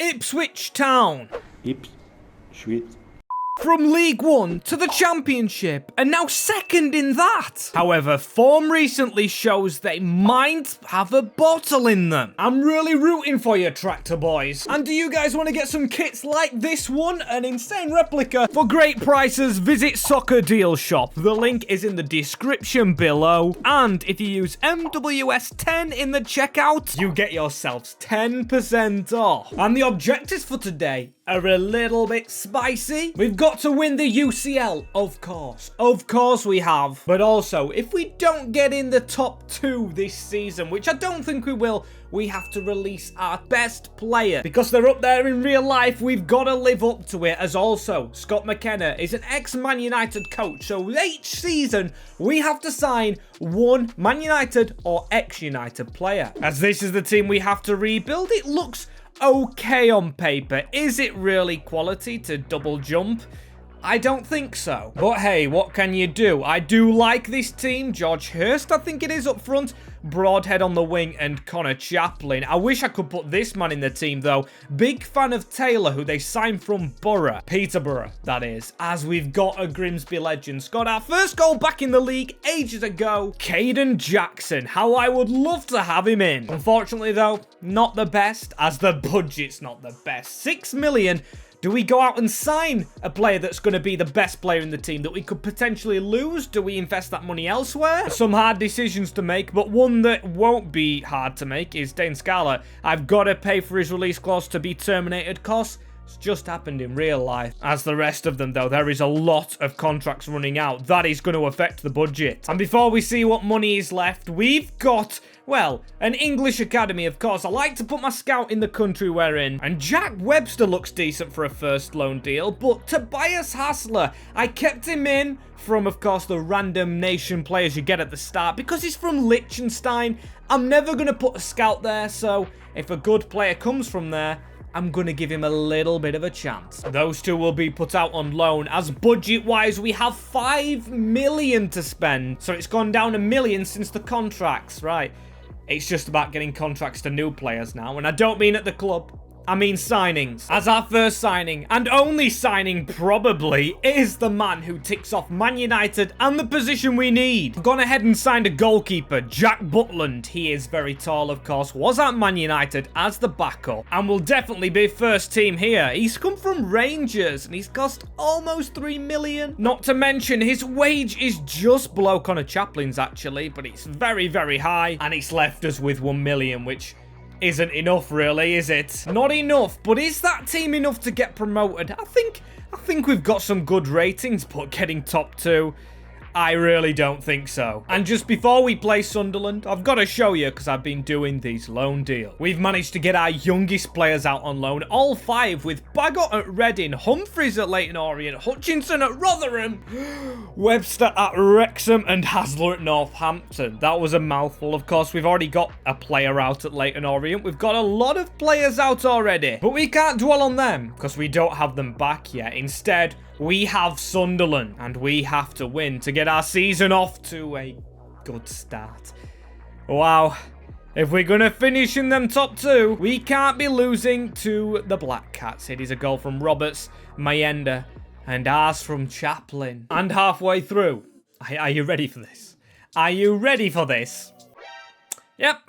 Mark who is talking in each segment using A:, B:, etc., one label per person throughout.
A: Ipswich Town.
B: Ipswich.
A: From League One to the Championship, and now second in that. However, form recently shows they might have a bottle in them. I'm really rooting for you, Tractor Boys. And do you guys want to get some kits like this one? An insane replica for great prices, visit Soccer Deal Shop. The link is in the description below. And if you use MWS10 in the checkout, you get yourselves 10% off. And the objectives for today are a little bit spicy. We've got to win the UCL, of course. Of course we have. But also, if we don't get in the top 2 this season, which I don't think we will, we have to release our best player. Because they're up there in real life, we've got to live up to it. As also, Scott McKenna is an ex-Man United coach. So each season, we have to sign one Man United or ex-United player. As this is the team we have to rebuild, it looks okay on paper. Is it really quality to double jump? I don't think so. But hey, what can you do? I do like this team. George Hurst, I think it is up front. Broadhead on the wing and Connor Chaplin. I wish I could put this man in the team though. Big fan of Taylor, who they signed from Borough. Peterborough, that is. As we've got a Grimsby legend. Scored our first goal back in the league ages ago. Caden Jackson. How I would love to have him in. Unfortunately though, not the best, as the budget's not the best. 6 million. Do we go out and sign a player that's going to be the best player in the team that we could potentially lose? Do we invest that money elsewhere? Some hard decisions to make, but one that won't be hard to make is Dane Scala. I've got to pay for his release clause to be terminated, cause it's just happened in real life. As the rest of them, though, there is a lot of contracts running out. That is going to affect the budget. And before we see what money is left, we've got, well, an English academy, of course. I like to put my scout in the country we're in. And Jack Webster looks decent for a first loan deal. But Tobias Hassler, I kept him in from, of course, the random nation players you get at the start. Because he's from Liechtenstein, I'm never going to put a scout there. So if a good player comes from there, I'm going to give him a little bit of a chance. Those two will be put out on loan. As budget-wise, we have 5 million to spend. So it's gone down 1 million since the contracts, right? It's just about getting contracts to new players now. And I don't mean at the club. I mean signings. As our first signing, and only signing probably, is the man who ticks off Man United and the position we need. I've gone ahead and signed a goalkeeper, Jack Butland. He is very tall, of course, was at Man United as the backup, and will definitely be first team here. He's come from Rangers, and he's cost almost 3 million. Not to mention, his wage is just below Connor Chaplin's, actually, but it's very, very high, and it's left us with 1 million, which isn't enough, really, is it? Not enough, but is that team enough to get promoted? I think we've got some good ratings, but getting top 2, I really don't think so. And just before we play Sunderland, I've got to show you, because I've been doing these loan deals. We've managed to get our youngest players out on loan, all 5, with Bagot at Reading, Humphreys at Leyton Orient, Hutchinson at Rotherham, Webster at Wrexham, and Hasler at Northampton. That was a mouthful. Of course, we've already got a player out at Leyton Orient. We've got a lot of players out already, but we can't dwell on them, because we don't have them back yet. Instead, we have Sunderland, and we have to win to get our season off to a good start. Wow. If we're going to finish in them top 2, we can't be losing to the Black Cats. It is a goal from Roberts, Mayenda, and ours from Chaplin. And halfway through, are you ready for this? Are you ready for this? Yep.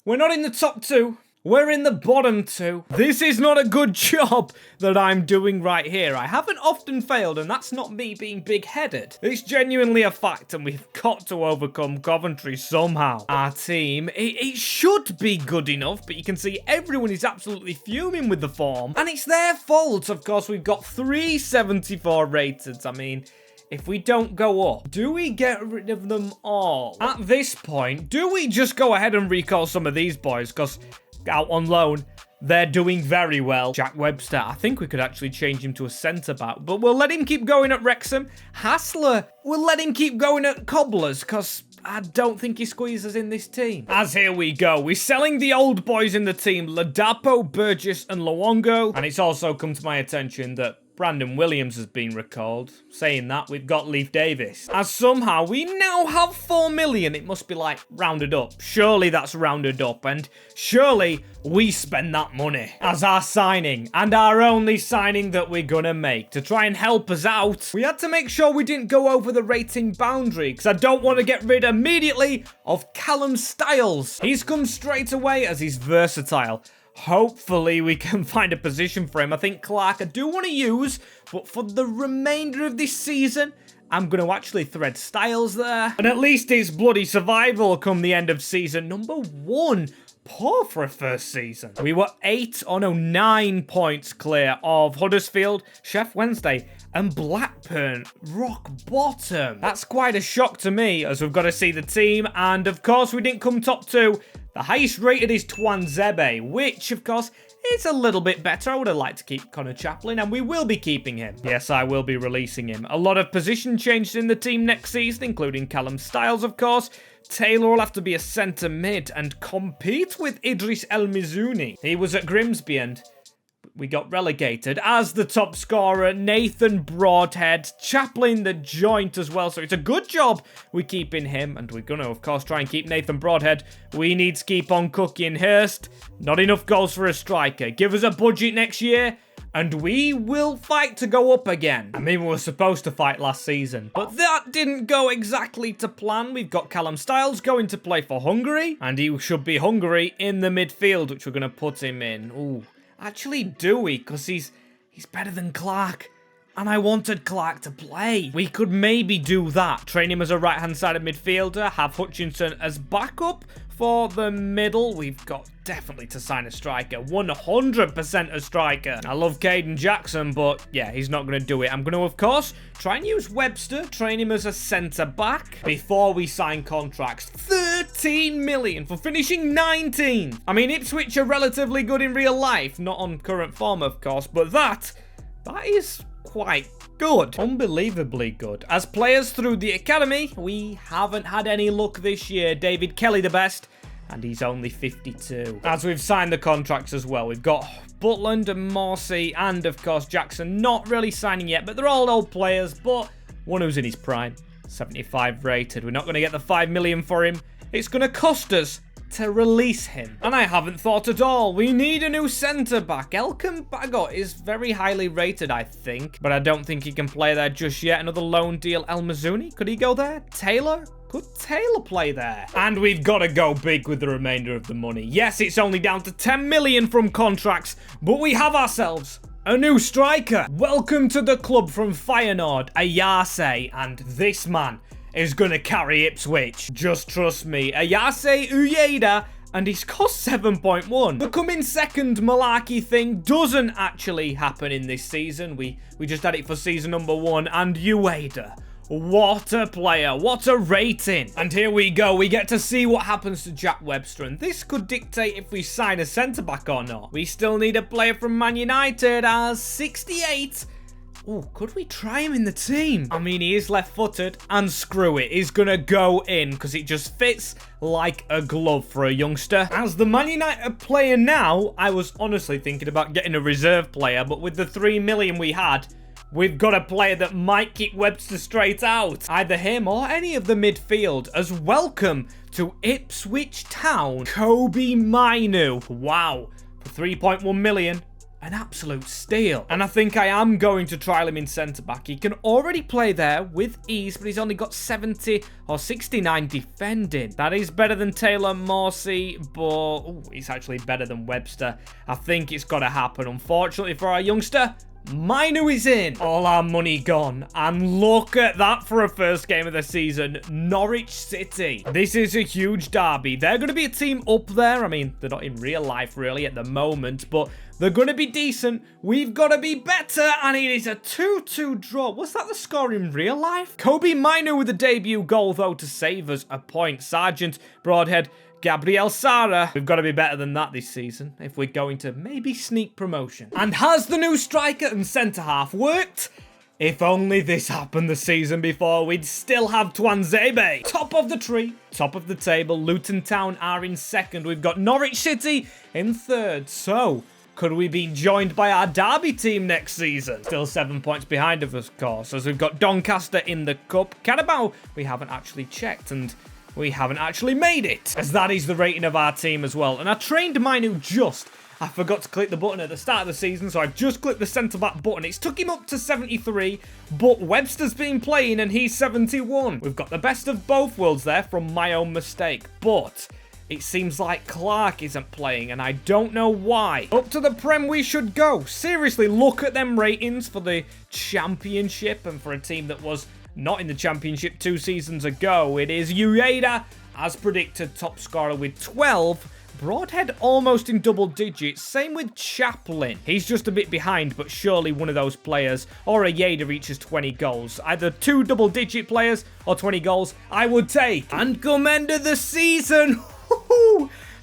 A: We're not in the top 2. We're in the bottom 2. This is not a good job that I'm doing right here. I haven't often failed, and that's not me being big-headed. It's genuinely a fact, and we've got to overcome Coventry somehow. Our team, it should be good enough, but you can see everyone is absolutely fuming with the form, and it's their fault. Of course, we've got 374 rated. I mean, if we don't go up, do we get rid of them all? At this point, do we just go ahead and recall some of these boys? Because out on loan, they're doing very well. Jack Webster, I think we could actually change him to a centre-back, but we'll let him keep going at Wrexham. Hassler, we'll let him keep going at Cobblers, because I don't think he squeezes in this team. As here we go, we're selling the old boys in the team, Ladapo, Burgess, and Luongo, and it's also come to my attention that Brandon Williams has been recalled. Saying that, we've got Leif Davis. As somehow we now have 4 million. It must be like rounded up. Surely that's rounded up. And surely we spend that money as our signing. And our only signing that we're gonna make to try and help us out. We had to make sure we didn't go over the rating boundary because I don't want to get rid immediately of Callum Styles. He's come straight away as he's versatile. Hopefully we can find a position for him. I think Clark I do want to use, but for the remainder of this season, I'm going to actually thread Styles there. And at least it's bloody survival come the end of season number 1. Poor for a first season. We were 9 points clear of Huddersfield, Sheff Wednesday, and Blackburn, rock bottom. That's quite a shock to me, as we've got to see the team. And of course, we didn't come top 2. The highest rated is Twanzebe, which, of course, is a little bit better. I would have liked to keep Connor Chaplin, and we will be keeping him. Yes, I will be releasing him. A lot of position changes in the team next season, including Callum Styles, of course. Taylor will have to be a centre mid and compete with Idris El Mizouni. He was at Grimsby and we got relegated as the top scorer. Nathan Broadhead, Chaplin the joint as well. So it's a good job we keeping him. And we're going to, of course, try and keep Nathan Broadhead. We need to keep on cooking Hurst. Not enough goals for a striker. Give us a budget next year and we will fight to go up again. I mean, we were supposed to fight last season, but that didn't go exactly to plan. We've got Callum Styles going to play for Hungary, and he should be Hungary in the midfield, which we're going to put him in. Ooh, actually do we? Because he's better than Clark. And I wanted Clark to play. We could maybe do that. Train him as a right-hand-sided midfielder. Have Hutchinson as backup for the middle. We've got definitely to sign a striker. 100% a striker. I love Caden Jackson, but yeah, he's not going to do it. I'm going to, of course, try and use Webster. Train him as a centre-back before we sign contracts. 13 million for finishing 19th. I mean, Ipswich are relatively good in real life. Not on current form, of course, but that is quite good. Unbelievably good. As players through the academy, we haven't had any luck this year. David Kelly the best, and he's only 52. As we've signed the contracts as well, we've got Butland and Morsey and, of course, Jackson not really signing yet, but they're all old players, but one who's in his prime. 75 rated. We're not going to get the 5 million for him. It's going to cost us to release him. And I haven't thought at all. We need a new centre-back. Elkan Bagot is very highly rated, I think. But I don't think he can play there just yet. Another loan deal. El Mizouni, could he go there? Taylor? Could Taylor play there? And we've got to go big with the remainder of the money. Yes, it's only down to 10 million from contracts, but we have ourselves a new striker. Welcome to the club from Feyenoord, Ayase, and this man is going to carry Ipswich. Just trust me. Ayase Uyeda, and he's cost 7.1. Becoming second malarkey thing doesn't actually happen in this season. We just had it for season number 1, and Uyeda, what a player, what a rating. And here we go, we get to see what happens to Jack Webster, and this could dictate if we sign a centre-back or not. We still need a player from Man United as 68. Oh, could we try him in the team? I mean, he is left-footed, and screw it, he's gonna go in, because it just fits like a glove for a youngster. As the Man United player now, I was honestly thinking about getting a reserve player, but with the 3 million we had, we've got a player that might kick Webster straight out. Either him or any of the midfield, as welcome to Ipswich Town, Kobe Mainu. Wow, for 3.1 million. An absolute steal. And I think I am going to trial him in centre-back. He can already play there with ease, but he's only got 70 or 69 defending. That is better than Taylor Morsey, but he's actually better than Webster. I think it's got to happen. Unfortunately for our youngster, Mainu is in. All our money gone. And look at that for a first game of the season. Norwich City. This is a huge derby. They're going to be a team up there. I mean, they're not in real life really at the moment, but they're going to be decent. We've got to be better, and it is a 2-2 draw. Was that the score in real life? Kobe Mainu with a debut goal, though, to save us a point. Sargent, Broadhead, Gabriel Sara. We've got to be better than that this season if we're going to maybe sneak promotion. And has the new striker and centre-half worked? If only this happened the season before, we'd still have Twanzebe. Top of the tree, top of the table. Luton Town are in second. We've got Norwich City in third. So Could we be joined by our Derby team next season? Still 7 points behind of us, of course, as we've got Doncaster in the cup. Carabao, we haven't actually checked, and we haven't actually made it, as that is the rating of our team as well. And I trained Mainu just... I forgot to click the button at the start of the season, so I just clicked the centre-back button. It's took him up to 73, but Webster's been playing and he's 71. We've got the best of both worlds there from my own mistake, but it seems like Clark isn't playing, and I don't know why. Up to the Prem we should go. Seriously, look at them ratings for the Championship, and for a team that was not in the Championship 2 seasons ago. It is Ueda, as predicted, top scorer with 12. Broadhead almost in double digits. Same with Chaplin. He's just a bit behind, but surely one of those players, or a Yeda, reaches 20 goals. Either 2 double-digit players or 20 goals, I would take. And come end of the season.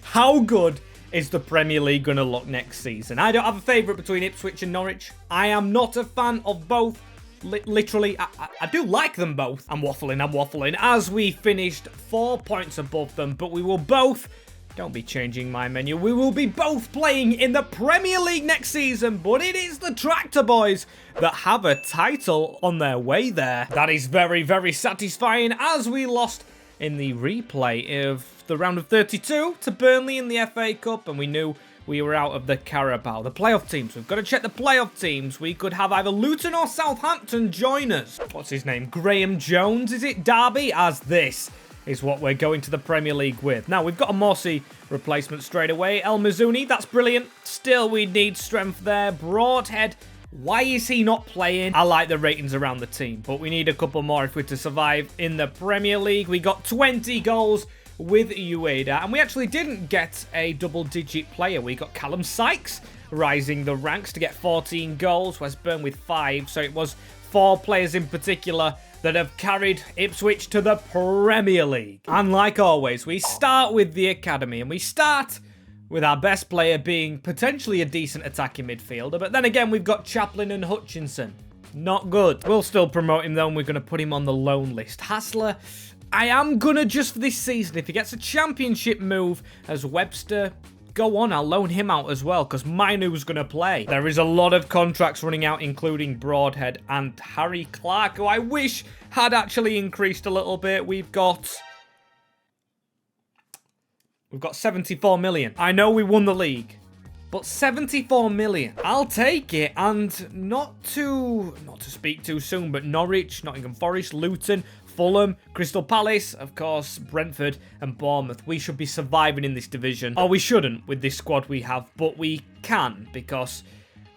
A: How good is the Premier League going to look next season? I don't have a favourite between Ipswich and Norwich. I am not a fan of both. Literally, I do like them both. I'm waffling. As we finished 4 points above them, but we will both... Don't be changing my menu. We will be both playing in the Premier League next season, but it is the Tractor Boys that have a title on their way there. That is very, very satisfying, as we lost in the replay of the round of 32 to Burnley in the FA Cup, and we knew we were out of the Carabao. The playoff teams. We've got to check the playoff teams. We could have either Luton or Southampton join us. What's his name? Graham Jones, is it? Derby, as this is what we're going to the Premier League with. Now, we've got a Mossy replacement straight away. El Mizuni, that's brilliant. Still, we need strength there. Broadhead, why is he not playing? I like the ratings around the team, but we need a couple more if we're to survive in the Premier League. We got 20 goals with Ueda, and we actually didn't get a double-digit player. We got Callum Sykes rising the ranks to get 14 goals. West Brom with 5, so it was 4 players in particular that have carried Ipswich to the Premier League. And like always, we start with the academy, and we start with our best player being potentially a decent attacking midfielder. But then again, we've got Chaplin and Hutchinson. Not good. We'll still promote him though, and we're going to put him on the loan list. Hassler, I am going to, just for this season, if he gets a championship move as Webster, go on, I'll loan him out as well, because Mainu's going to play. There is a lot of contracts running out, including Broadhead and Harry Clark, who I wish had actually increased a little bit. We've got 74 million. I know we won the league, but 74 million. I'll take it, and not to speak too soon, but Norwich, Nottingham Forest, Luton, Fulham, Crystal Palace, of course, Brentford and Bournemouth. We should be surviving in this division. Or we shouldn't with this squad we have, but we can, because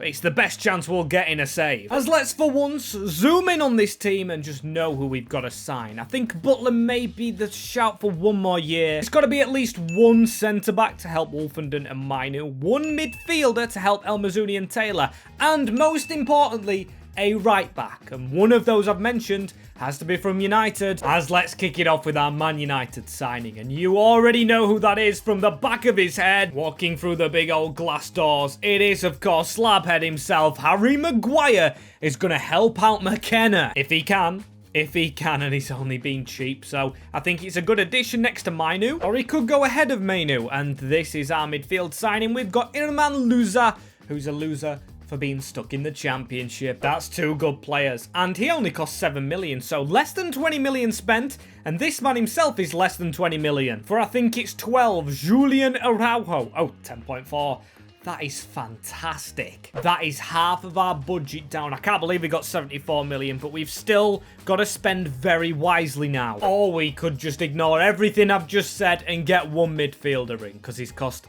A: it's the best chance we'll get in a save. As let's for once zoom in on this team and just know who we've got to sign. I think Butler may be the shout for one more year. It's got to be at least one centre-back to help Wolfenden and Mainu, one midfielder to help El Mizuni and Taylor, and most importantly, a right-back. And one of those I've mentioned has to be from United. As let's kick it off with our Man United signing. And you already know who that is from the back of his head, walking through the big old glass doors. It is, of course, Slabhead himself. Harry Maguire is going to help out Mckenna. If he can, and he's only been cheap. So I think it's a good addition next to Mainu. Or he could go ahead of Mainu. And this is our midfield signing. We've got Irman Luza, who's a loser for being stuck in the Championship. That's 2 good players, and he only cost 7 million, so less than 20 million spent, and this man himself is less than 20 million. For I think it's 12, Julian Araujo. Oh, 10.4. That is fantastic. That is half of our budget down. I can't believe we got 74 million, but we've still got to spend very wisely now. Or we could just ignore everything I've just said and get one midfielder in, because he's cost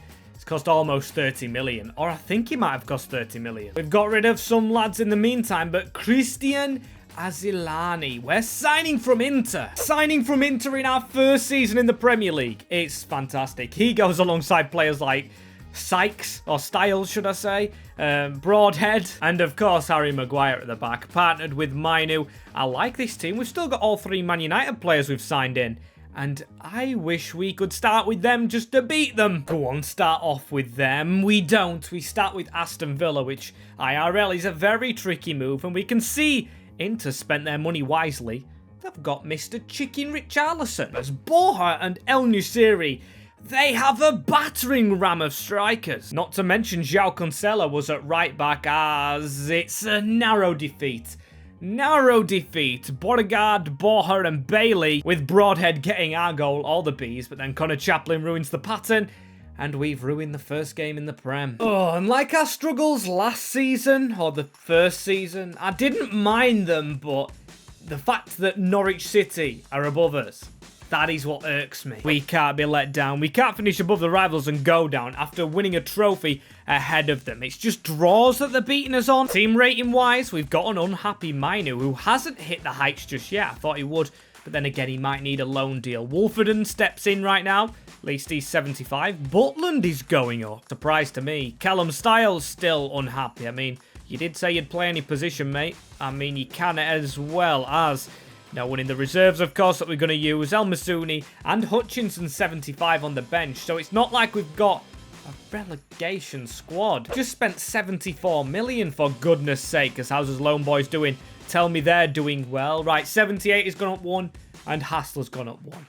A: almost 30 million. Or I think he might have cost 30 million. We've got rid of some lads in the meantime, but Christian Azilani, we're signing from Inter. Signing from Inter in our first season in the Premier League. It's fantastic. He goes alongside players like Sykes, or Styles, should I say, Broadhead, and of course Harry Maguire at the back, partnered with Mainu. I like this team. We've still got all 3 Man United players we've signed in, and I wish we could start with them just to beat them. Go on, start off with them. We don't. We start with Aston Villa, which IRL is a very tricky move, and we can see Inter spent their money wisely. They've got Mr. Chicken Richarlison as Borja and El Nusiri they have a battering ram of strikers. Not to mention João Cancelo was at right back, as it's a narrow defeat. Narrow defeat. Beauregard, Borja and Bailey, with Broadhead getting our goal, all the Bs, but then Connor Chaplin ruins the pattern, and we've ruined the first game in the Prem. Oh, and like our struggles last season, or the first season, I didn't mind them, but the fact that Norwich City are above us, that is what irks me. We can't be let down. We can't finish above the rivals and go down after winning a trophy ahead of them. It's just draws that they're beating us on. Team rating wise, we've got an unhappy Mainu who hasn't hit the heights just yet. I thought he would, but then again, he might need a loan deal. Wolfenden steps in right now. At least he's 75. Butland is going up. Surprise to me. Callum Styles still unhappy. I mean, you did say you'd play any position, mate. I mean, you can as well as no one in the reserves, of course, that we're going to use. El Masuni and Hutchinson 75 on the bench. So it's not like we've got a relegation squad. Just spent 74 million for goodness sake. Because how's his lone boys doing? Tell me they're doing well. Right, 78 has gone up 1 and Hassler's gone up 1.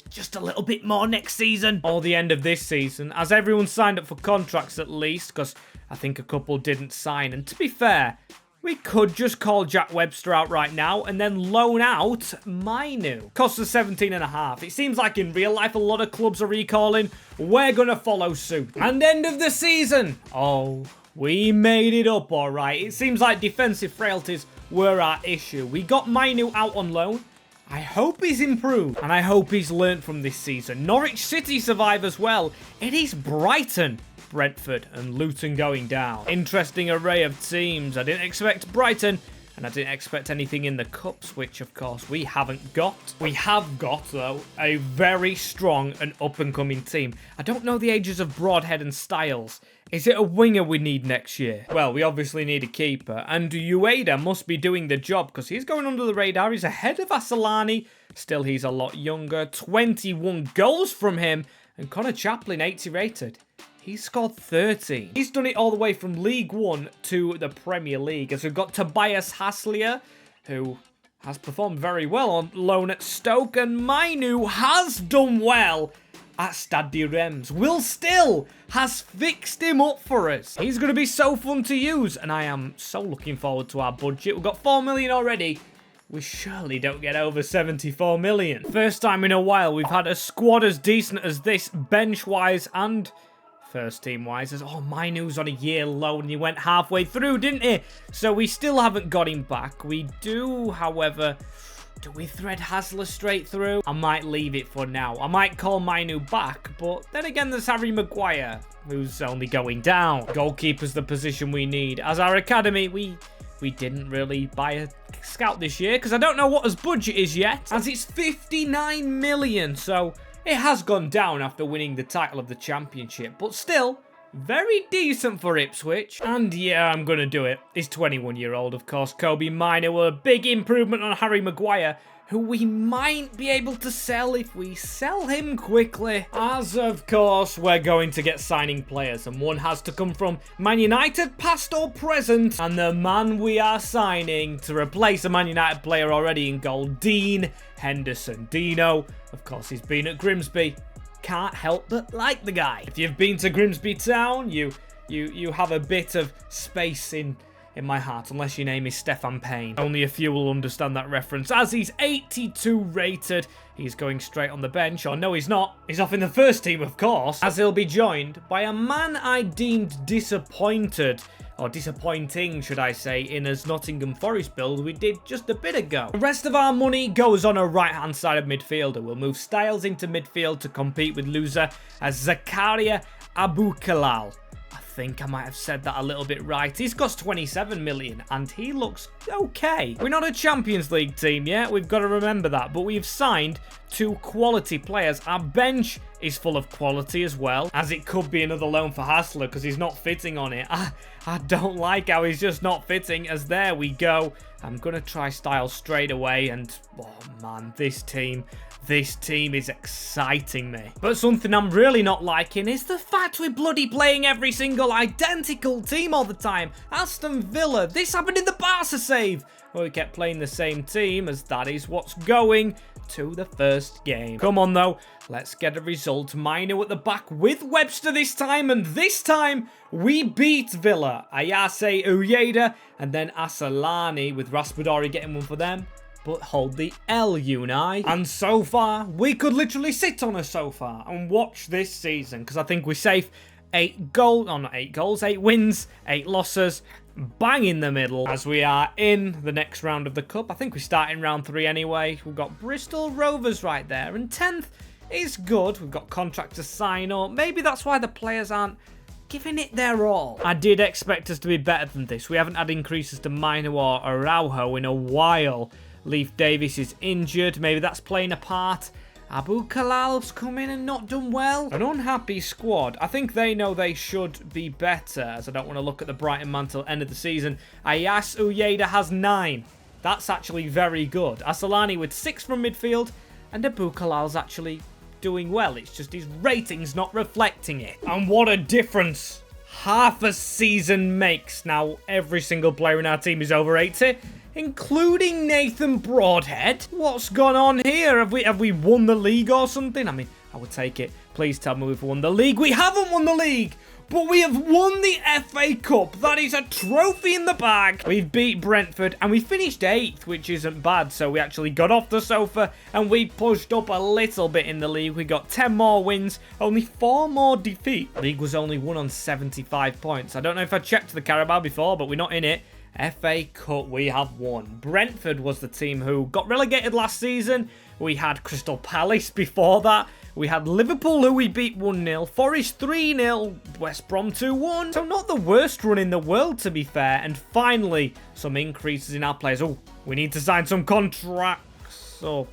A: Just a little bit more next season. Or the end of this season. As everyone signed up for contracts at least. Because I think a couple didn't sign. And to be fair, we could just call Jack Webster out right now and then loan out Mainu. Costs us 17.5. It seems like in real life a lot of clubs are recalling. We're going to follow suit. And end of the season. Oh, we made it up all right. It seems like defensive frailties were our issue. We got Mainu out on loan. I hope he's improved. And I hope he's learnt from this season. Norwich City survive as well. It is Brighton, Brentford and Luton going down. Interesting array of teams. I didn't expect Brighton, and I didn't expect anything in the Cups, which of course we haven't got. We have got, though, a very strong and up-and-coming team. I don't know the ages of Broadhead and Styles. Is it a winger we need next year? Well, we obviously need a keeper, and Ueda must be doing the job because he's going under the radar. He's ahead of Asalani. Still, he's a lot younger. 21 goals from him, and Connor Chaplin, 80 rated. He's scored 13. He's done it all the way from League One to the Premier League. As we've got Tobias Hasslier, who has performed very well on loan at Stoke. And Mainu has done well at Stade de Reims. Will Still has fixed him up for us. He's going to be so fun to use. And I am so looking forward to our budget. We've got 4 million already. We surely don't get over 74 million. First time in a while we've had a squad as decent as this, bench-wise and first team-wise. Oh, Mainu's on a year loan and he went halfway through, didn't he? So we still haven't got him back. We do, however, do we thread Hassler straight through? I might leave it for now. I might call Mainu back, but then again, there's Harry Maguire, who's only going down. Goalkeeper's the position we need. As our academy, we didn't really buy a scout this year because I don't know what his budget is yet, as it's 59 million, so it has gone down after winning the title of the championship, but still very decent for Ipswich. And yeah, I'm going to do it. He's 21-year-old, of course. Kobe Miner, a big improvement on Harry Maguire, who we might be able to sell if we sell him quickly. As, of course, we're going to get signing players, and one has to come from Man United, past or present. And the man we are signing to replace a Man United player already in goal, Dean Henderson. Dino, of course, he's been at Grimsby. Can't help but like the guy. If you've been to Grimsby town, you have a bit of space in my heart, unless your name is Stefan Payne. Only a few will understand that reference, as he's 82 rated. He's going straight on the bench, or no, he's not. He's off in the first team, of course, as he'll be joined by a man I deemed disappointed, or disappointing, should I say, in his Nottingham Forest build we did just a bit ago. The rest of our money goes on a right-hand side of midfielder. We'll move Styles into midfield to compete with loser as Zakaria Aboukalal. I think I might have said that a little bit right. He's cost 27 million and he looks okay. We're not a Champions League team yet, we've got to remember that, but we've signed 2 quality players. Our bench is full of quality as well, as it could be another loan for Hassler because he's not fitting on it. I don't like how he's just not fitting, as there we go. I'm going to try Styles straight away, and oh man, this team is exciting me. But something I'm really not liking is the fact we're bloody playing every single identical team all the time. Aston Villa, this happened in the Barca save, where we kept playing the same team, as that is what's going to the first game. Come on, though. Let's get a result. Maino at the back with Webster this time. And this time, we beat Villa. Ayase Uyeda and then Asalani with Raspadori getting one for them. But hold the L, Unai. And so far, we could literally sit on a sofa and watch this season. Because I think we're safe. 8 goals, oh not 8 goals, 8 wins, 8 losses, bang in the middle as we are in the next round of the Cup. I think we start in round 3 anyway. We've got Bristol Rovers right there, and 10th is good. We've got contract to sign up. Maybe that's why the players aren't giving it their all. I did expect us to be better than this. We haven't had increases to Maino or Araujo in a while. Leif Davis is injured. Maybe that's playing a part. Abu Kalal's come in and not done well. An unhappy squad. I think they know they should be better, as I don't want to look at the Brighton man till end of the season. Ayas Uyeda has 9. That's actually very good. Asalani with 6 from midfield, and Abu Kalal's actually doing well. It's just his rating's not reflecting it. And what a difference half a season makes. Now, every single player in our team is over 80. Including Nathan Broadhead. What's gone on here? Have we won the league or something? I mean, I would take it. Please tell me we've won the league. We haven't won the league, but we have won the FA Cup. That is a trophy in the bag. We've beat Brentford and we finished 8th, which isn't bad. So we actually got off the sofa and we pushed up a little bit in the league. We got 10 more wins, only 4 more defeats. League was only won on 75 points. I don't know if I checked the Carabao before, but we're not in it. FA Cup we have won. Brentford was the team who got relegated last season. We had Crystal Palace before that. We had Liverpool who we beat 1-0. Forest 3-0. West Brom 2-1. So not the worst run in the world, to be fair. And finally, some increases in our players. Oh, we need to sign some contracts. Oh,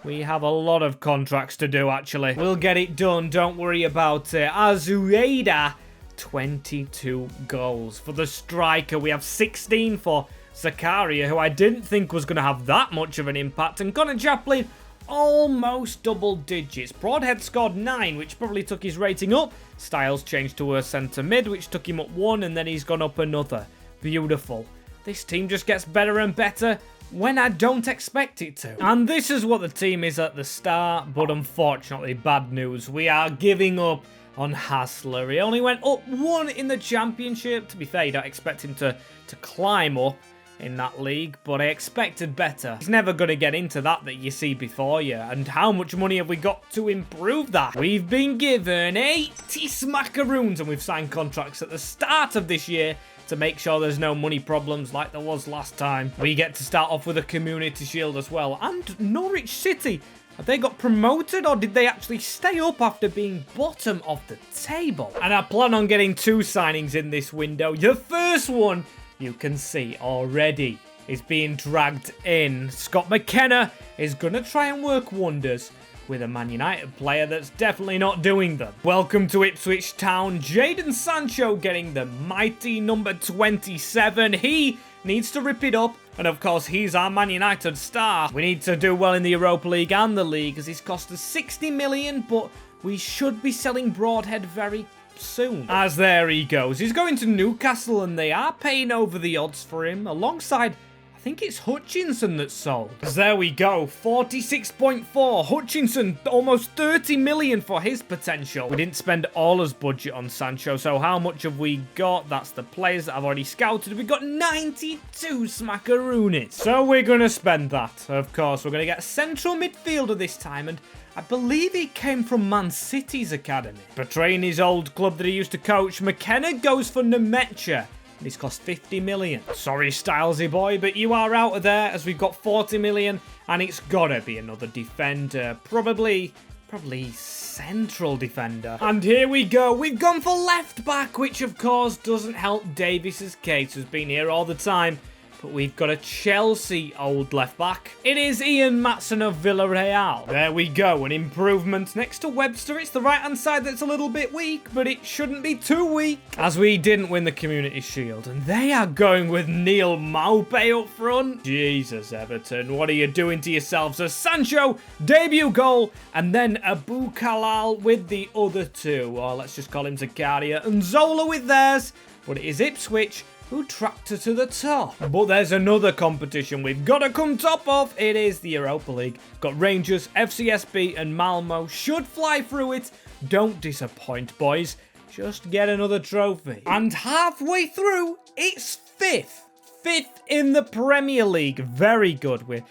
A: we have a lot of contracts to do, actually. We'll get it done. Don't worry about it. Azueda, 22 goals for the striker. We have 16 for Zakaria, who I didn't think was going to have that much of an impact. And Connor Chaplin, almost double digits. Broadhead scored 9, which probably took his rating up. Styles changed to a centre mid, which took him up 1, and then he's gone up another. Beautiful. This team just gets better and better when I don't expect it to. And this is what the team is at the start, but unfortunately, bad news. We are giving up on Hassler. He only went up 1 in the championship. To be fair, you don't expect him to climb up in that league, but I expected better. He's never going to get into that you see before you. And how much money have we got to improve that? We've been given 80 smackaroons, and we've signed contracts at the start of this year to make sure there's no money problems like there was last time. We get to start off with a community shield as well. And Norwich City, have they got promoted, or did they actually stay up after being bottom of the table? And I plan on getting 2 signings in this window. The first one, you can see already, is being dragged in. Scott McKenna is going to try and work wonders with a Man United player that's definitely not doing them. Welcome to Ipswich Town. Jadon Sancho getting the mighty number 27. He needs to rip it up. And of course, he's our Man United star. We need to do well in the Europa League and the league, as he's cost us 60 million, but we should be selling Broadhead very soon. As there he goes. He's going to Newcastle, and they are paying over the odds for him, alongside, I think it's Hutchinson that's sold. As there we go, 46.4. Hutchinson, almost 30 million for his potential. We didn't spend all his budget on Sancho, so how much have we got? That's the players that I've already scouted. We've got 92 smackaroonies. So we're going to spend that. Of course, we're going to get a central midfielder this time, and I believe he came from Man City's academy. Betraying his old club that he used to coach, McKenna goes for Nemecha. He's cost 50 million. Sorry, Stylesy boy, but you are out of there, as we've got 40 million, and it's gotta be another defender. Probably central defender. And here we go. We've gone for left back, which of course doesn't help Davis's case, who's been here all the time. But we've got a Chelsea old left back. It is Ian Matson of Villarreal. There we go, an improvement. Next to Webster, it's the right-hand side that's a little bit weak, but it shouldn't be too weak, as we didn't win the Community Shield. And they are going with Neil Maupay up front. Jesus, Everton, what are you doing to yourselves? A Sancho debut goal, and then Abu Kalal with the other 2. Or let's just call him Zakaria, and Zola with theirs. But it is Ipswich who tracked her to the top. But there's another competition we've got to come top of. It is the Europa League. Got Rangers, FCSB and Malmo. Should fly through it. Don't disappoint, boys. Just get another trophy. And halfway through, it's 5th. 5th in the Premier League. Very good. We're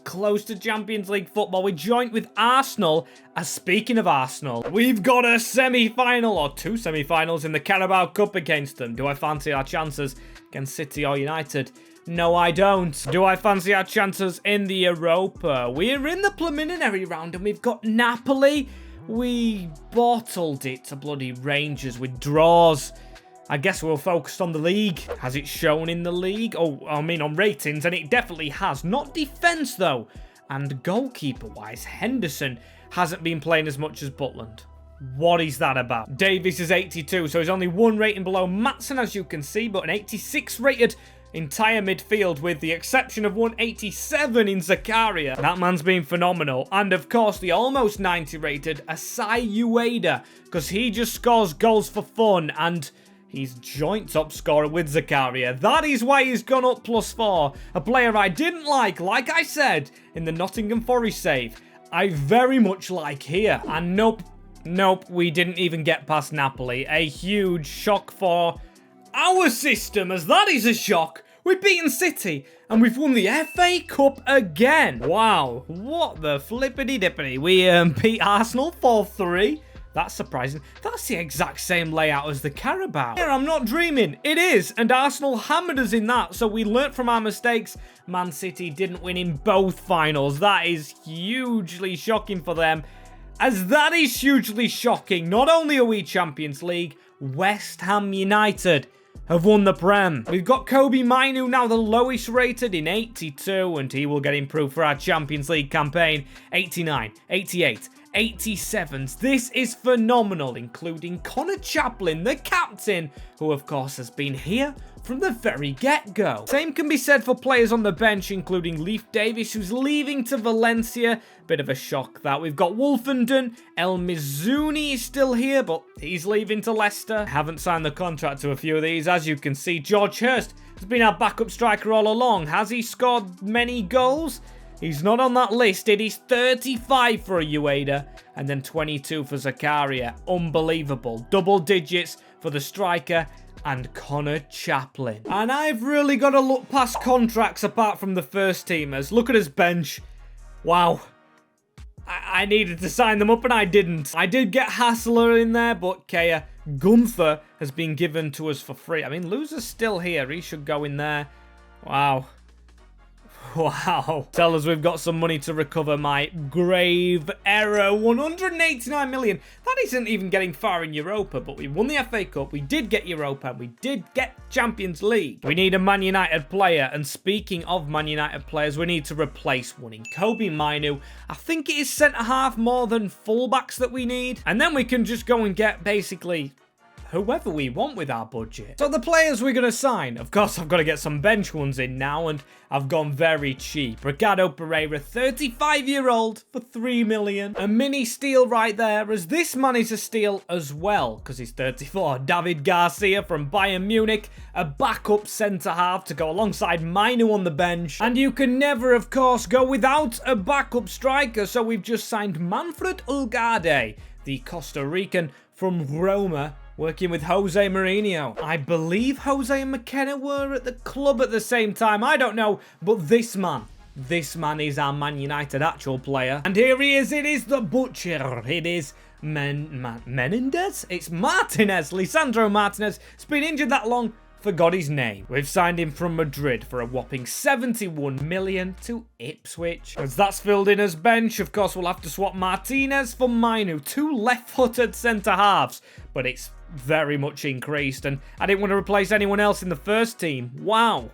A: close to Champions League football. We're joint with Arsenal. Speaking of Arsenal, we've got a semi-final or 2 semi-finals in the Carabao Cup against them. Do I fancy our chances against City or United? No, I don't. Do I fancy our chances in the Europa? We're in the preliminary round and we've got Napoli. We bottled it to bloody Rangers with draws. I guess we're focused on the league. Has it shown in the league? Oh, I mean on ratings, and it definitely has. Not defence, though. And goalkeeper-wise, Henderson hasn't been playing as much as Butland. What is that about? Davies is 82, so he's only 1 rating below Maatsen, as you can see, but an 86 rated entire midfield with the exception of 187 in Zakaria. That man's been phenomenal. And of course, the almost 90 rated Asai Ueda, because he just scores goals for fun and he's joint top scorer with Zakaria. That is why he's gone up +4. A player I didn't like I said, in the Nottingham Forest save. I very much like here. And nope, we didn't even get past Napoli. A huge shock for our system, as that is a shock. We've beaten City, and we've won the FA Cup again. Wow, what the flippity-dippity. We beat Arsenal 4-3. That's surprising. That's the exact same layout as the Carabao. Yeah, I'm not dreaming. It is. And Arsenal hammered us in that. So we learnt from our mistakes. Man City didn't win in both finals. That is hugely shocking for them. As that is hugely shocking. Not only are we Champions League, West Ham United have won the Prem. We've got Kobe Mainu now the lowest rated in 82. And he will get improved for our Champions League campaign. 89, 88. 87s. This is phenomenal, including Connor Chaplin, the captain, who of course has been here from the very get-go. Same can be said for players on the bench, including Leif Davis, who's leaving to Valencia. Bit of a shock that. We've got Wolfenden. El Mizuni is still here, but he's leaving to Leicester. Haven't signed the contract to a few of these. As you can see, George Hurst has been our backup striker all along. Has he scored many goals? He's not on that list. It is 35 for a Ueda and then 22 for Zakaria. Unbelievable. Double digits for the striker and Connor Chaplin. And I've really got to look past contracts apart from the first teamers. Look at his bench. Wow. I needed to sign them up and I didn't. I did get Hassler in there, but Kea Gunther has been given to us for free. I mean, Loser's still here. He should go in there. Wow. Wow. Tell us we've got some money to recover my grave error. 189 million. That isn't even getting far in Europa, but we won the FA Cup. We did get Europa. We did get Champions League. We need a Man United player. And speaking of Man United players, we need to replace one in Kobe Mainu. I think it is centre-half more than fullbacks that we need. And then we can just go and get basically whoever we want with our budget. So the players we're going to sign, of course I've got to get some bench ones in now, and I've gone very cheap. Ricardo Pereira, 35-year-old for 3 million. A mini steal right there, as this man is a steal as well, because he's 34. David Garcia from Bayern Munich, a backup centre-half to go alongside Mainu on the bench. And you can never, of course, go without a backup striker, so we've just signed Manfred Ulgade, the Costa Rican from Roma, working with Jose Mourinho. I believe Jose and McKenna were at the club at the same time. I don't know, but this man is our Man United actual player. And here he is. It is the Butcher. It is Menendez? It's Martinez. Lisandro Martinez. It's been injured that long. Forgot his name. We've signed him from Madrid for a whopping 71 million to Ipswich. As that's filled in as bench, of course, we'll have to swap Martinez for Mainu. 2 left-footed centre-halves, but it's very much increased, and I didn't want to replace anyone else in the first team. Wow.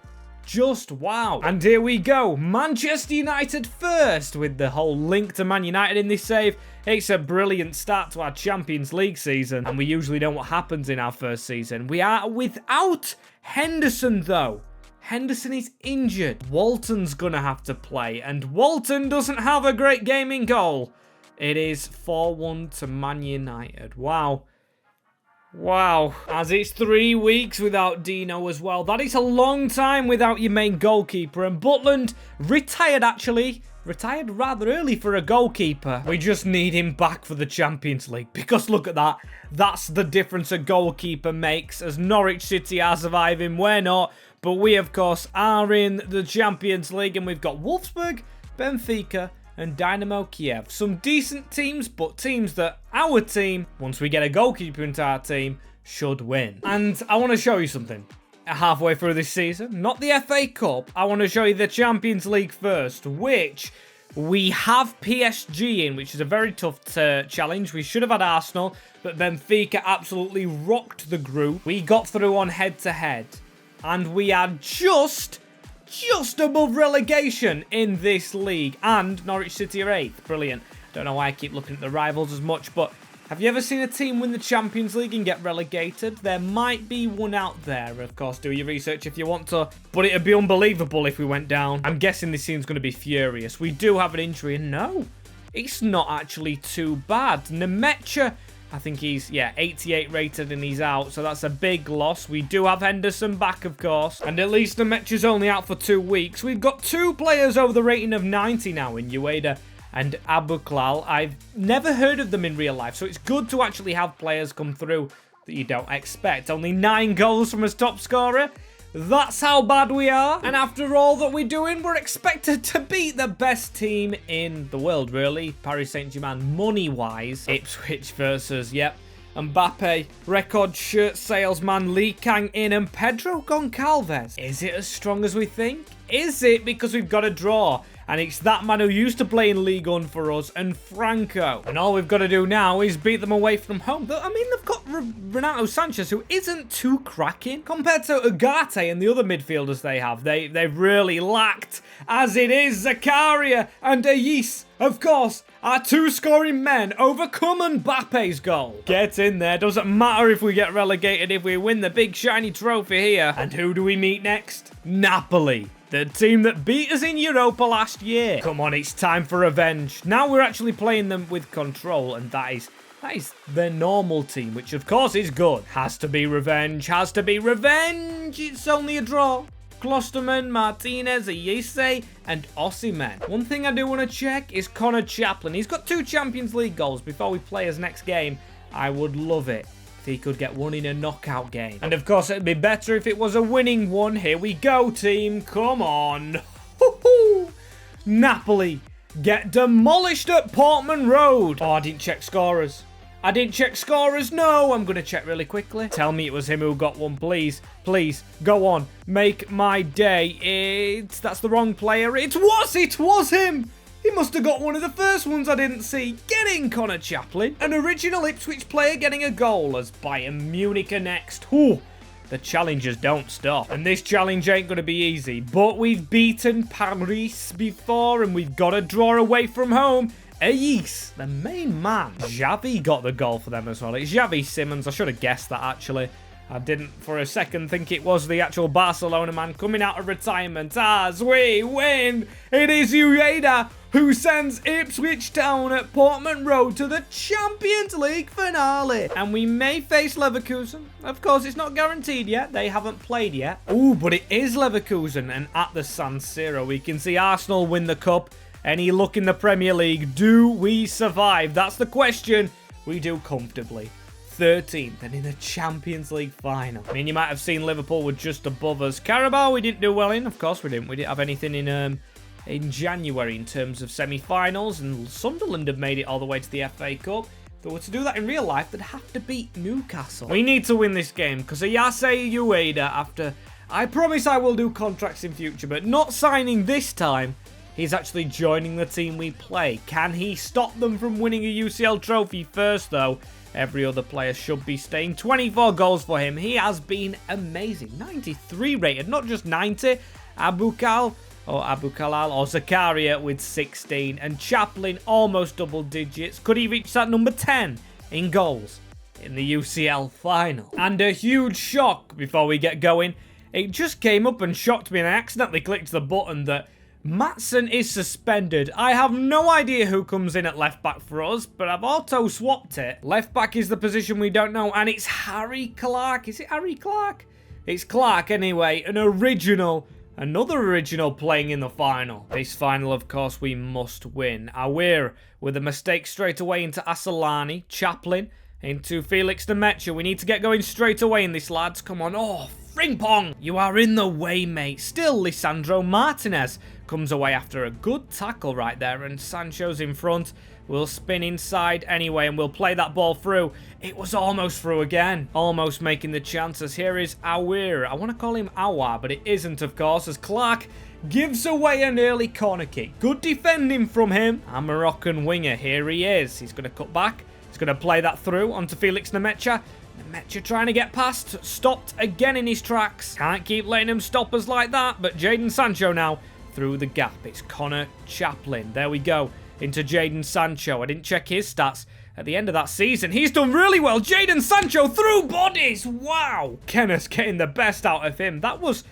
A: Just wow. And here we go. Manchester United first, with the whole link to Man United in this save. It's a brilliant start to our Champions League season, and we usually know what happens in our first season. We are without Henderson, though. Henderson is injured. Walton's gonna have to play, and Walton doesn't have a great game in goal. It is 4-1 to Man United. Wow. Wow, as it's 3 weeks without Dino as well. That is a long time without your main goalkeeper. And Butland retired, actually. Retired rather early for a goalkeeper. We just need him back for the Champions League. Because look at that. That's the difference a goalkeeper makes. As Norwich City are surviving, we're not. But we, of course, are in the Champions League. And we've got Wolfsburg, Benfica, and Dynamo Kiev. Some decent teams, but teams that our team, once we get a goalkeeper into our team, should win. And I want to show you something. Halfway through this season, not the FA Cup, I want to show you the Champions League first, which we have PSG in, which is a very tough challenge. We should have had Arsenal, but Benfica absolutely rocked the group. We got through on head-to-head, and we are just above relegation in this league. And Norwich City are 8th. Brilliant. Don't know why I keep looking at the rivals as much, but have you ever seen a team win the Champions League and get relegated? There might be one out there. Of course, do your research if you want to, but it'd be unbelievable if we went down. I'm guessing this team's going to be furious. We do have an injury, and no, it's not actually too bad. Nemecha, I think he's, 88 rated and he's out, so that's a big loss. We do have Henderson back, of course, and at least Nemecha's only out for 2 weeks. We've got 2 players over the rating of 90 now in Ueda and Abuklal. I've never heard of them in real life, so it's good to actually have players come through that you don't expect. Only 9 goals from his top scorer. That's how bad we are. And after all that we're doing, we're expected to beat the best team in the world, really. Paris Saint-Germain, money-wise. Ipswich versus, Mbappe, record shirt salesman Lee Kang-in, and Pedro Goncalves. Is it as strong as we think? Is it? Because we've got a draw. And it's that man who used to play in Ligue 1 for us, and Franco. And all we've got to do now is beat them away from home. I mean, they've got Renato Sanchez, who isn't too cracking. Compared to Ugarte and the other midfielders they have, they've really lacked. As it is, Zakaria and Ellis, of course, our 2 scoring men overcome Mbappe's goal. Get in there. Doesn't matter if we get relegated, if we win the big shiny trophy here. And who do we meet next? Napoli. The team that beat us in Europa last year. Come on, it's time for revenge. Now we're actually playing them with control, and that is their normal team, which of course is good. Has to be revenge, has to be revenge. It's only a draw. Klosterman, Martinez, Ayese, and Osimhen. One thing I do want to check is Connor Chaplin. He's got 2 Champions League goals before we play his next game. I would love it if he could get one in a knockout game. And of course, it'd be better if it was a winning one. Here we go, team. Come on. Napoli get demolished at Portman Road. Oh, I didn't check scorers. No, I'm going to check really quickly. Tell me it was him who got one, please. Please, go on. Make my day. That's the wrong player. It was him. He must have got one of the first ones I didn't see. Get in, Connor Chaplin. An original Ipswich player getting a goal as Bayern Munich are next. Ooh, the challengers don't stop. And this challenge ain't going to be easy. But we've beaten Paris before, and we've got a draw away from home. Ellis, the main man. Xavi got the goal for them as well. It's Xavi Simons. I should have guessed that, actually. I didn't for a second think it was the actual Barcelona man coming out of retirement. As we win, it is Ueda who sends Ipswich Town at Portman Road to the Champions League finale. And we may face Leverkusen. Of course, it's not guaranteed yet. They haven't played yet. Ooh, but it is Leverkusen. And at the San Siro, we can see Arsenal win the cup. Any luck in the Premier League? Do we survive? That's the question. We do comfortably. 13th and in the Champions League final. I mean, you might have seen Liverpool were just above us. Carabao we didn't do well in. Of course we didn't. We didn't have anything in January in terms of semi-finals, and Sunderland have made it all the way to the FA Cup. If they were to do that in real life, they'd have to beat Newcastle. We need to win this game because Ayase Ueda, after I promise I will do contracts in future, but not signing this time, he's actually joining the team we play. Can he stop them from winning a UCL trophy first, though? Every other player should be staying. 24 goals for him. He has been amazing. 93 rated, not just 90. Abukalal or Zakaria with 16. And Chaplin almost double digits. Could he reach that number 10 in goals in the UCL final? And a huge shock before we get going. It just came up and shocked me, and I accidentally clicked the button that Matson is suspended. I have no idea who comes in at left back for us, but I've auto-swapped it. Left back is the position we don't know, and it's Harry Clark. Is it Harry Clark? It's Clark anyway, another original playing in the final. This final, of course, we must win. Awir with a mistake straight away into Assolani. Chaplin into Felix Demetra. We need to get going straight away in this, lads. Come on. Oh, Frimpong. You are in the way, mate. Still, Lisandro Martinez comes away after a good tackle right there, and Sancho's in front. We'll spin inside anyway, and we'll play that ball through. It was almost through again. Almost making the chances. Here is Awir. I want to call him Awa, but it isn't, of course, as Clark gives away an early corner kick. Good defending from him. Our Moroccan winger, here he is. He's going to cut back. He's going to play that through onto Felix Demetra. Demetra trying to get past. Stopped again in his tracks. Can't keep letting him stop us like that, but Jadon Sancho now through the gap. It's Connor Chaplin. There we go. Into Jadon Sancho. I didn't check his stats at the end of that season. He's done really well. Jadon Sancho through bodies. Wow. Kenna's getting the best out of him. That was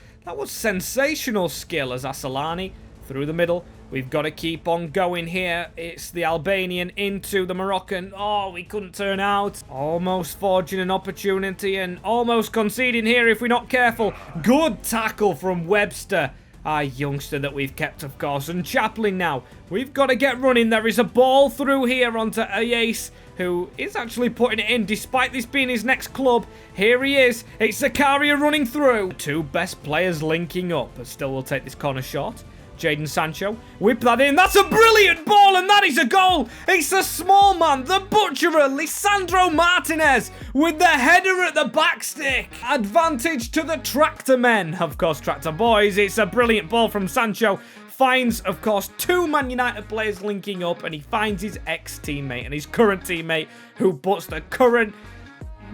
A: sensational skill as Assolani through the middle. We've got to keep on going here. It's the Albanian into the Moroccan. Oh, we couldn't turn out. Almost forging an opportunity and almost conceding here if we're not careful. Good tackle from Webster. Our youngster that we've kept, of course. And Chaplin now. We've got to get running. There is a ball through here onto Ayes, who is actually putting it in despite this being his next club. Here he is. It's Zakaria running through. Two best players linking up. But still will take this corner shot. Jadon Sancho, whip that in. That's a brilliant ball, and that is a goal. It's the small man, the butcherer, Lisandro Martinez, with the header at the back stick. Advantage to the tractor men. Of course, tractor boys. It's a brilliant ball from Sancho. Finds, of course, two Man United players linking up, and he finds his ex-teammate and his current teammate, who puts the current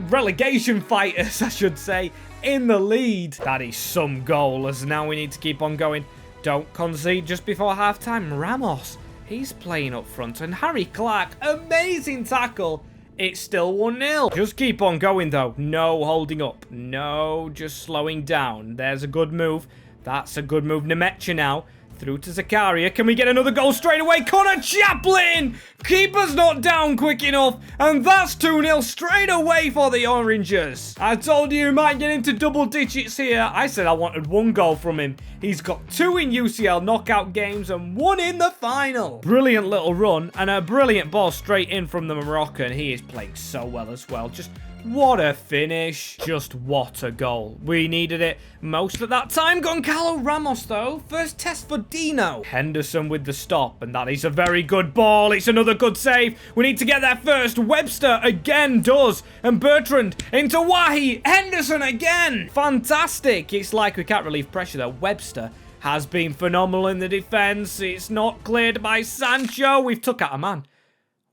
A: relegation fighters, I should say, in the lead. That is some goal, as now we need to keep on going. Don't concede just before half-time. Ramos, he's playing up front. And Harry Clark, amazing tackle. It's still 1-0. Just keep on going, though. No holding up. No, just slowing down. There's a good move. That's a good move. Demetra now. Through to Zakaria. Can we get another goal straight away? Connor Chaplin! Keeper's not down quick enough. And that's 2-0 straight away for the Orangers. I told you he might get into double digits here. I said I wanted one goal from him. He's got 2 in UCL knockout games and 1 in the final. Brilliant little run and a brilliant ball straight in from the Moroccan. He is playing so well as well. Just what a finish. Just what a goal. We needed it most at that time. Goncalo Ramos, though. First test for Dino. Henderson with the stop, and that is a very good ball. It's another good save. We need to get there first. Webster again does. And Bertrand into Wahi. Henderson again. Fantastic. It's like we can't relieve pressure, though. Webster has been phenomenal in the defense. It's not cleared by Sancho. We've took out a man.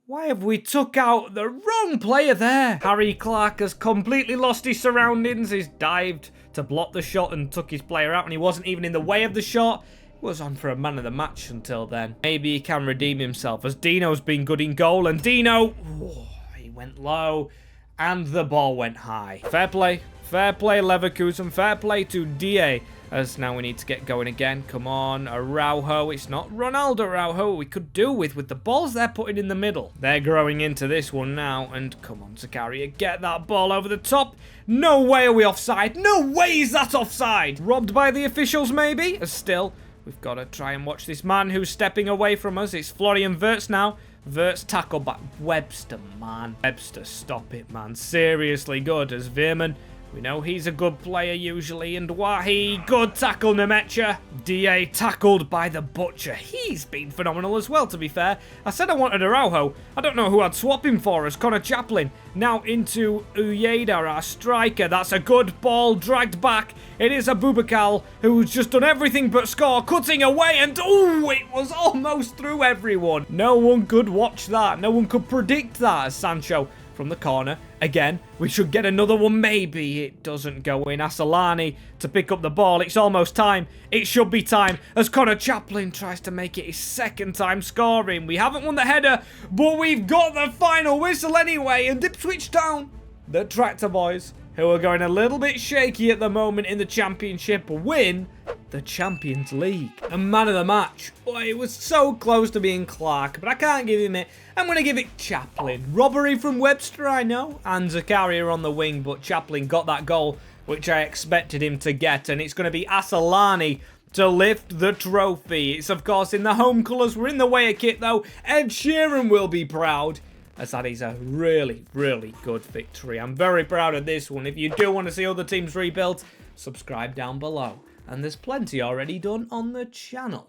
A: Why have we took out the wrong player there? Harry Clark has completely lost his surroundings. He's dived to block the shot and took his player out, and he wasn't even in the way of the shot. He was on for a man of the match until then. Maybe he can redeem himself, as Dino's been good in goal, and Dino, he went low, and the ball went high. Fair play. Fair play, Leverkusen. Fair play to DA. As now we need to get going again. Come on, Araujo. It's not Ronaldo Araujo we could do with the balls they're putting in the middle. They're growing into this one now. And come on, Zakaria. Get that ball over the top. No way are we offside. No way is that offside. Robbed by the officials, maybe? Still, we've got to try and watch this man who's stepping away from us. It's Florian Wirtz now. Wirtz tackle back. Webster, man. Webster, stop it, man. Seriously good as Veerman. We know he's a good player usually, and Wahi, good tackle, Demetra. DA tackled by the Butcher. He's been phenomenal as well, to be fair. I said I wanted Araujo. I don't know who I'd swap him for as Connor Chaplin. Now into Uyeda, our striker. That's a good ball, dragged back. It is Abubakar, who's just done everything but score, cutting away, and oh, it was almost through everyone. No one could watch that. No one could predict that as Sancho from the corner. Again, we should get another one. Maybe it doesn't go in. Assolani to pick up the ball. It's almost time. It should be time as Connor Chaplin tries to make it his second time scoring. We haven't won the header, but we've got the final whistle anyway. And Ipswich Town, the Tractor Boys, who are going a little bit shaky at the moment in the championship, win the Champions League. And man of the match, boy, it was so close to being Clark, but I can't give him it. I'm going to give it Chaplin. Robbery from Webster, I know, and Zakaria on the wing, but Chaplin got that goal, which I expected him to get, and it's going to be Asllani to lift the trophy. It's, of course, in the home colours. We're in the Wear kit, though. Ed Sheeran will be proud, as that is a really, really good victory. I'm very proud of this one. If you do want to see other teams rebuilt, subscribe down below. And there's plenty already done on the channel.